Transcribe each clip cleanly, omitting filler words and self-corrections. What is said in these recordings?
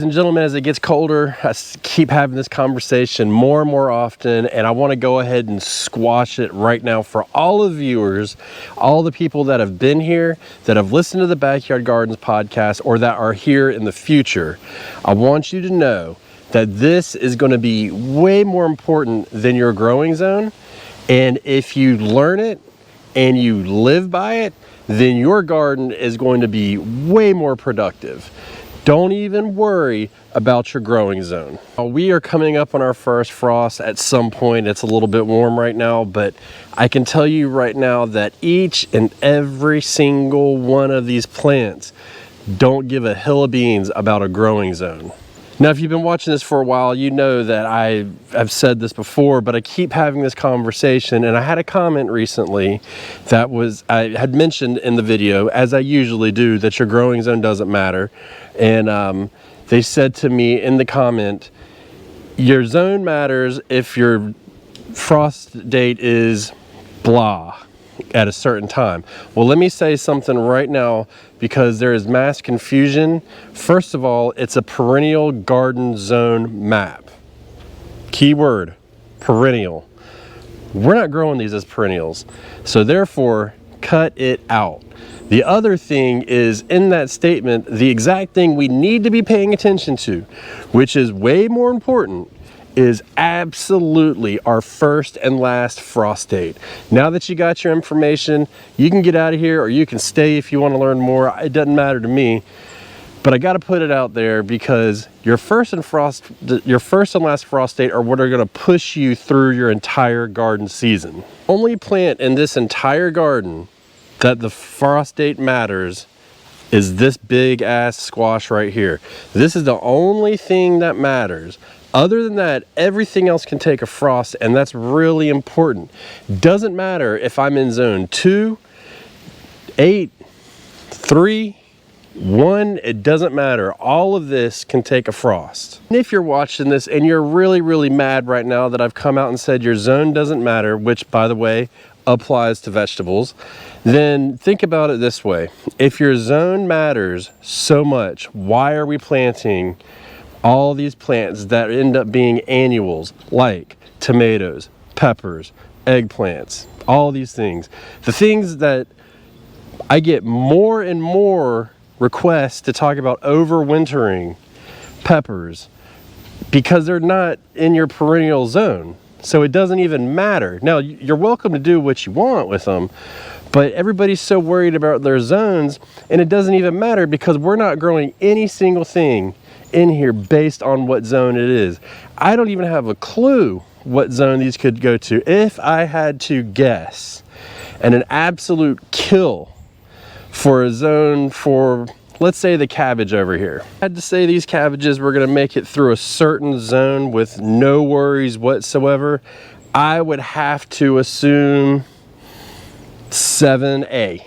And gentlemen, as it gets colder, I keep having this conversation more and more often, and I want to go ahead and squash it right now for all the viewers, all the people that have been here, that have listened to the Backyard Gardens podcast, or that are here in the future. I want you to know that this is going to be way more important than your growing zone, and if you learn it and you live by it, then your garden is going to be way more productive. Don't even worry about your growing zone. We are coming up on our first frost at some point. It's a little bit warm right now, but I can tell you right now that each and every single one of these plants don't give a hill of beans about a growing zone. Now, if you've been watching this for a while, you know that I've said this before, but I keep having this conversation, and I had a comment recently that I had mentioned in the video, as I usually do, that your growing zone doesn't matter. And they said to me in the comment, your zone matters if your frost date is blah at a certain time. Well, let me say something right now, because there is mass confusion. First of all, it's a perennial garden zone map. Keyword, perennial. We're not growing these as perennials, so therefore cut it out. The other thing is, in that statement, the exact thing we need to be paying attention to, which is way more important, is absolutely our first and last frost date. Now that you got your information, you can get out of here, or you can stay if you want to learn more. It doesn't matter to me, but I got to put it out there, because your first and last frost date are what are going to push you through your entire garden season. Only plant in this entire garden that the frost date matters is this big ass squash right here. This is the only thing that matters. Other than that, everything else can take a frost, and that's really important. Doesn't matter if I'm in zone 2, 8, 3, 1, it doesn't matter. All of this can take a frost. And if you're watching this and you're really mad right now that I've come out and said your zone doesn't matter, which, by the way, applies to vegetables, then think about it this way. If your zone matters so much, why are we planting all these plants that end up being annuals, like tomatoes, peppers, eggplants, all these things? The things that I get more and more requests to talk about overwintering peppers, because they're not in your perennial zone. So it doesn't even matter. Now, you're welcome to do what you want with them, but everybody's so worried about their zones, and it doesn't even matter, because we're not growing any single thing in here based on what zone it is. I don't even have a clue what zone these could go to. If I had to guess, and an absolute kill for a zone for, let's say, the cabbage over here. I had to say these cabbages were going to make it through a certain zone with no worries whatsoever, I would have to assume 7A,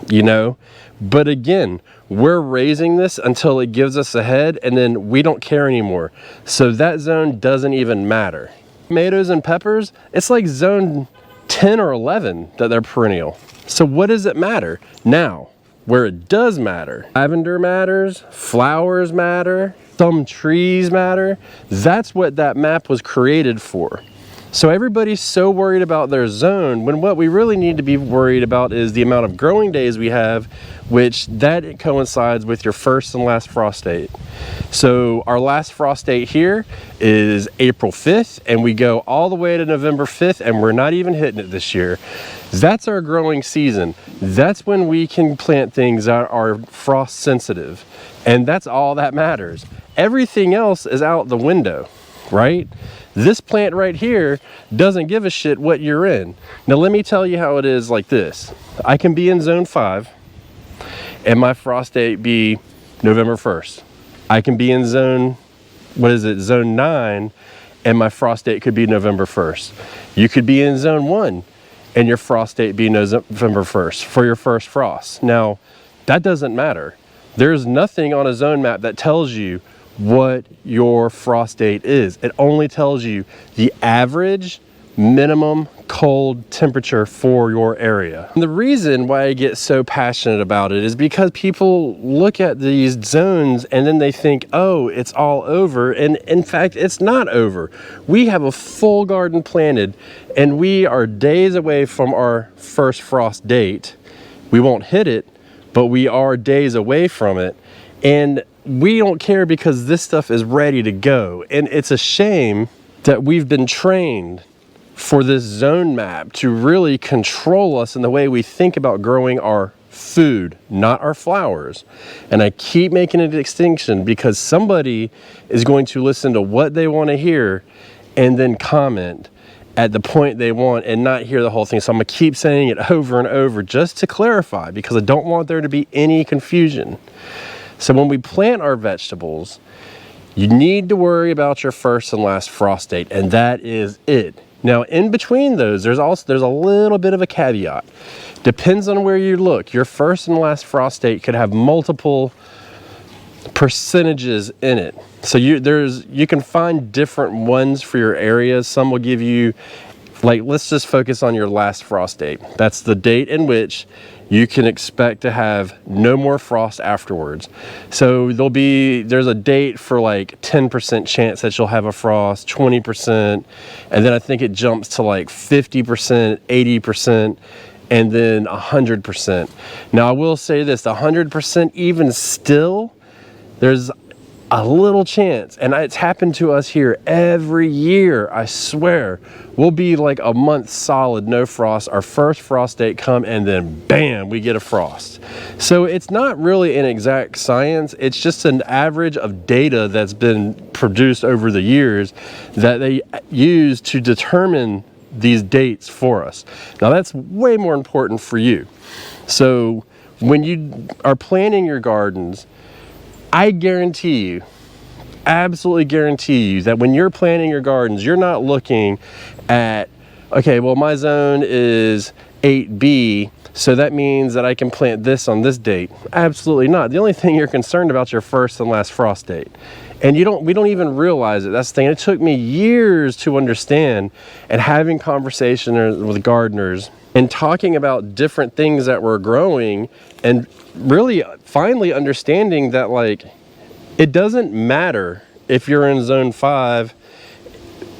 you know? But again, we're raising this until it gives us a head, and then we don't care anymore. So that zone doesn't even matter. Tomatoes and peppers, it's like zone 10 or 11 that they're perennial. So what does it matter? Now, where it does matter, lavender matters, flowers matter, some trees matter. That's what that map was created for. So everybody's so worried about their zone, when what we really need to be worried about is the amount of growing days we have, which that coincides with your first and last frost date. So our last frost date here is April 5th, and we go all the way to November 5th, and we're not even hitting it this year. That's our growing season. That's when we can plant things that are frost sensitive, and that's all that matters. Everything else is out the window, right? This plant right here doesn't give a shit what you're in. Now let me tell you how it is like this. I can be in zone 5 and my frost date be November 1st. I can be in zone, zone 9, and my frost date could be November 1st. You could be in zone 1 and your frost date be November 1st for your first frost. Now, that doesn't matter. There's nothing on a zone map that tells you what your frost date is. It only tells you the average minimum cold temperature for your area. And the reason why I get so passionate about it is because people look at these zones and then they think, oh, it's all over. And in fact, it's not over. We have a full garden planted and we are days away from our first frost date. We won't hit it, but we are days away from it. And we don't care because this stuff is ready to go. And it's a shame that we've been trained for this zone map to really control us in the way we think about growing our food, not our flowers. And I keep making a distinction because somebody is going to listen to what they want to hear and then comment at the point they want and not hear the whole thing. So I'm gonna keep saying it over and over just to clarify, because I don't want there to be any confusion. So when we plant our vegetables, you need to worry about your first and last frost date, and that is it. Now, in between those, there's a little bit of a caveat. Depends on where you look. Your first and last frost date could have multiple percentages in it. So you can find different ones for your areas. Some will give you, like, let's just focus on your last frost date. That's the date in which you can expect to have no more frost afterwards. So there's a date for like 10% chance that you'll have a frost, 20%, and then I think it jumps to like 50%, 80%, and then 100%. Now I will say this, the 100% even still, there's a little chance, and it's happened to us here every year, I swear. We'll be like a month solid, no frost, our first frost date come, and then bam, we get a frost. So it's not really an exact science, it's just an average of data that's been produced over the years that they use to determine these dates for us. Now that's way more important for you. So when you are planning your gardens, I guarantee you, absolutely guarantee you that when you're planting your gardens, you're not looking at, okay, well, my zone is 8B, so that means that I can plant this on this date. Absolutely not. The only thing you're concerned about is your first and last frost date. And we don't even realize it. That's the thing. It took me years to understand, and having conversations with gardeners and talking about different things that we're growing, and really finally understanding that, like, it doesn't matter if you're in zone 5.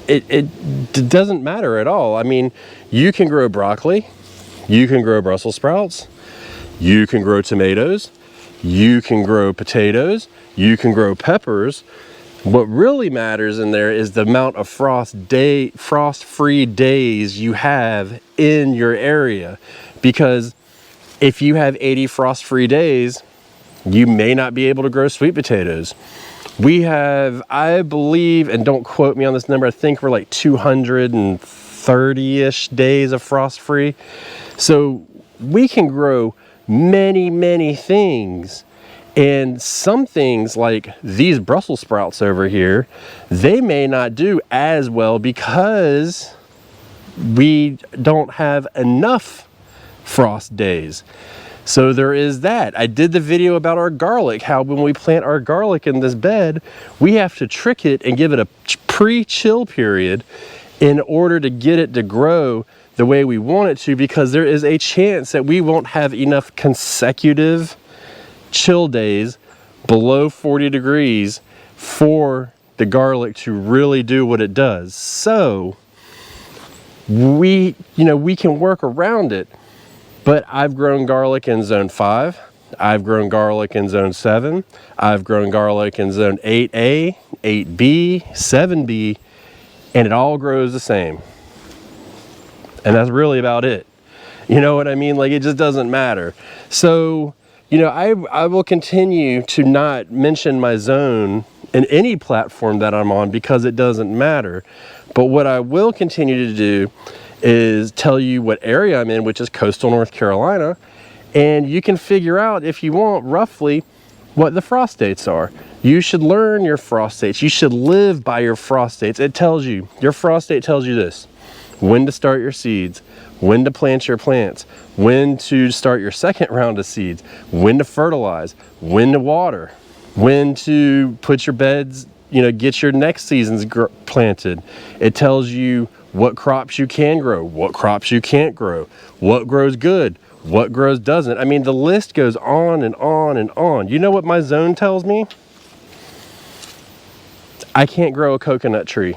It doesn't matter at all. I mean, you can grow broccoli, you can grow Brussels sprouts, you can grow tomatoes, you can grow potatoes, you can grow peppers. What really matters in there is the amount of frost-free days you have in your area. Because if you have 80 frost-free days, you may not be able to grow sweet potatoes. We have, I believe, and don't quote me on this number, I think we're like 230-ish days of frost-free. So we can grow many, many things. And some things, like these Brussels sprouts over here, they may not do as well because we don't have enough frost days. So there is that. I did the video about our garlic, how when we plant our garlic in this bed, we have to trick it and give it a pre-chill period in order to get it to grow the way we want it to, because there is a chance that we won't have enough consecutive chill days below 40 degrees for the garlic to really do what it does. So we can work around it. But I've grown garlic in zone 5, I've grown garlic in zone 7, I've grown garlic in zone 8A, 8B, 7B, and it all grows the same. And that's really about it. You know what I mean? Like, it just doesn't matter. So, I will continue to not mention my zone in any platform that I'm on because it doesn't matter. But what I will continue to do is tell you what area I'm in, which is coastal North Carolina, and you can figure out, if you want, roughly what the frost dates are. You should learn your frost dates. You should live by your frost dates. It tells you, your frost date tells you this: when to start your seeds, when to plant your plants, when to start your second round of seeds, when to fertilize, when to water, when to put your beds, get your next season's planted. It tells you what crops you can grow, what crops you can't grow, what grows good, what grows doesn't. I mean, the list goes on and on and on. You know what my zone tells me? I can't grow a coconut tree.